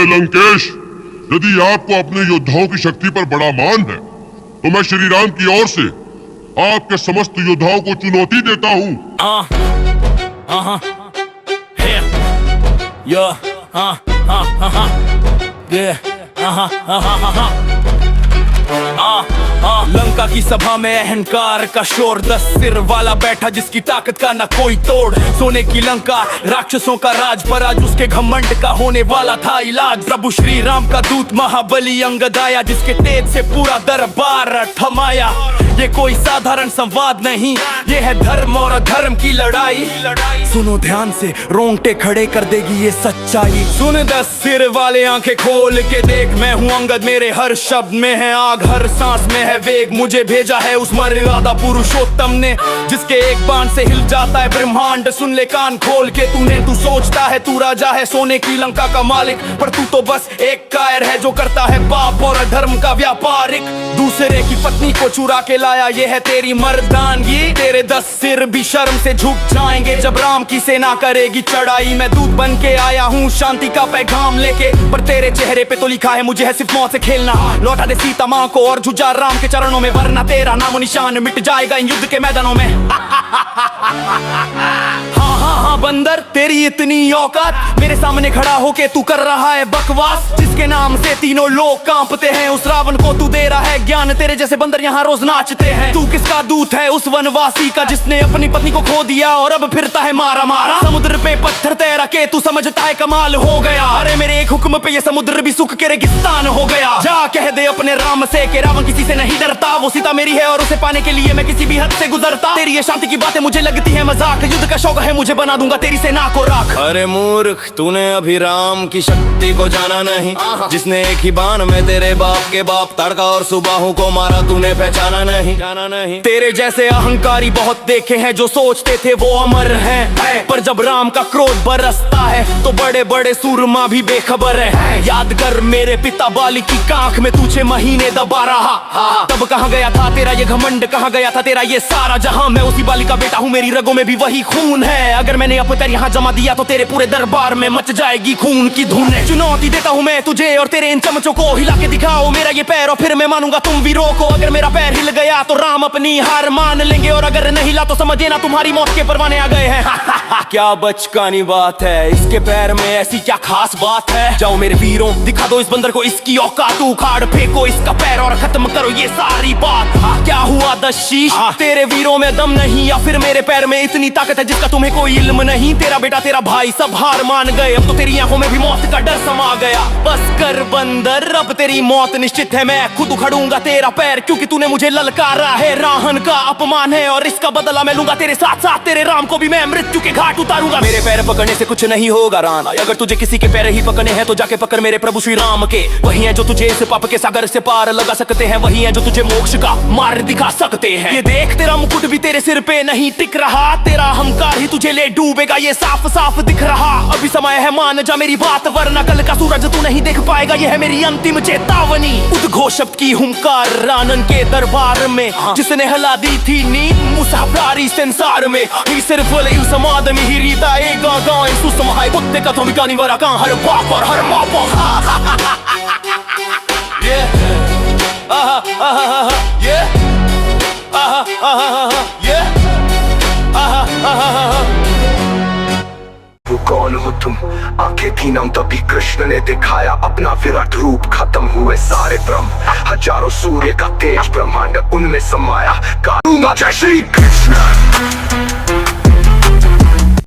लंकेश, यदि आपको अपने योद्धाओं की शक्ति पर बड़ा मान है तो मैं श्री राम की ओर से आपके समस्त योद्धाओं को चुनौती देता हूँ। लंका की सभा में अहंकार का शोर, 10 सिर वाला बैठा जिसकी ताकत का न कोई तोड़। सोने की लंका, राक्षसों का राज, पर आज उसके घमंड का होने वाला था इलाज। प्रभु श्री राम का दूत महाबली अंगद आया, जिसके तेज से पूरा दरबार थमाया। ये कोई साधारण संवाद नहीं, ये है धर्म और अधर्म की लड़ाई। सुनो ध्यान से, रोंगटे खड़े कर देगी ये सच्चाई। सुन 10 सिर वाले, आंखें खोल के देख, मैं हूँ अंगद, मेरे हर शब्द में है आग, हर सांस में है वेग। मुझे भेजा है उस मर्यादा पुरुषोत्तम ने, जिसके एक बाण से हिल जाता है ब्रह्मांड। सुन ले कान खोल के तूने, तू सोचता है तू राजा है सोने की लंका का मालिक, पर तू तो बस एक कायर है जो करता है पाप और अधर्म का व्यापारिक। दूसरे की पत्नी को चुरा के लाया, ये है तेरी मर्दानगी। तेरे 10 सिर भी शर्म से झुक जाएंगे जब राम की सेना करेगी चढ़ाई। मैं दूत बन के आया हूँ शांति का पैगाम लेके, पर तेरे चेहरे पे तो लिखा है मुझे है सिर्फ मौत से खेलना। लौटा दे सीता माँ को और झुझार राम के चरणों में, वरना तेरा नामो निशान मिट जाएगा इन युद्ध के मैदानों में। हाँ बंदर, तेरी इतनी औकात, मेरे सामने खड़ा होके तू कर रहा है बकवास। जिसके नाम से तीनों लोग कांपते हैं, उस रावण को तू दे रहा है ज्ञान। तेरे जैसे बंदर यहाँ रोज नाचते हैं। तू किसका दूत है? उस वनवासी का जिसने अपनी पत्नी को खो दिया और अब फिरता है मारा मारा। समुद्र पे पत्थर तैरा के तू समझता है कमाल हो गया। अरे मेरे एक हुक्म पे ये समुद्र भी सूख के रेगिस्तान हो गया। जा कह दे अपने राम से कि रावण किसी से नहीं डरता। वो सीता मेरी है और उसे पाने के लिए मैं किसी भी हद से गुजरता। तेरी ये शांति की बातें मुझे लगती है मजाक, युद्ध का शौक है मुझे, बना दूंगा तेरी सेना को राख। अरे मूर्ख, तूने अभी राम की शक्ति को जाना नहीं, जिसने एक ही बाण में तेरे बाप के बाप तड़का और सुबाहु को मारा, तूने पहचाना नहीं, जाना नहीं। तेरे जैसे अहंकारी बहुत देखे हैं जो सोचते थे वो अमर हैं, पर जब राम का क्रोध बरसता है तो बड़े बड़े सूरमा भी बेखबर है। याद कर मेरे पिता बाली की कांख में तुझे महीने दबा रहा, तब कहाँ गया था तेरा ये घमंड, कहाँ गया था तेरा ये सारा जहां। मैं उसी बाली का बेटा हूँ, मेरी रगों में भी वही खून है। अगर मैंने अपने यहाँ जमा दिया तो तेरे पूरे दरबार में मच जाएगी खून की धुन। चुनौती देता हूँ मैं तुझे और तेरे इन चमचों को, हिला के दिखाओ मेरा ये पैर और फिर मैं मानूंगा तुम वीरों को। अगर मेरा पैर हिल गया तो राम अपनी हार मान लेंगे, और अगर नहीं हिला तो समझ लेना तुम्हारी मौत के परवाने आ गए हैं। क्या बचकानी बात है, इसके पैर में ऐसी क्या खास बात है? जाओ मेरे वीरों, दिखा दो इस बंदर को इसकी औकात, उखाड़ फेंको इसका पैर और खत्म करो ये सारी बात। क्या हुआ दशीश, तेरे वीरों में दम नहीं या फिर मेरे पैर में इतनी ताकत है जिसका तुम्हें कोई इल्म नहीं? तेरा बेटा तेरा भाई सब हार मान गए, अब तो तेरी आंखों में भी मौत का डर समा गया। बस कर बंदर, अब तेरी मौत निश्चित है। मैं खुद उखाड़ूंगा तेरा पैर क्योंकि तूने मुझे ललकारा है। राहन का अपमान है और इसका बदला मैं लूंगा तेरे साथ साथ तेरे राम को भी मैं मृत्यु के घाट उतारूंगा। मेरे पैर पकड़ने से कुछ नहीं होगा रान, अगर तुझे किसी के पैर ही पकड़ने हैं तो जाके पकड़ मेरे प्रभु श्री राम के। वही है जो तुझे इस पाप के सागर से पार लगा सकते हैं, वही है जो तुझे मोक्ष का मार्ग दिखा सकते हैं। ये देख तेरा मुकुट भी तेरे सिर पे नहीं टिक रहा, तेरा अहंकार ही तुझे ले डूबेगा ये साफ साफ दिख रहा। अभी समय है मान जा मेरी बात, वरना कल का सूरज तू नहीं देख पाएगा, ये है मेरी अंतिम चेतावनी। उद्घोष शब्द की हुंकार रानन के दरबार में, जिसने हिला दी थी नींद मुसाफिरी संसार में। ही सिर्फ ले समाद में ही रीता एक गाँव सुसमाय कुत्ते का तो बिकानी वाला कहाँ हर बाप और हर बाप। वो कौन हो तुम? आंखें थी नम तभी कृष्ण ने दिखाया अपना विराट रूप, खत्म हुए सारे ब्रह्म, हजारों सूर्य का तेज ब्रह्मांड उनमें समाया। जय श्री कृष्ण।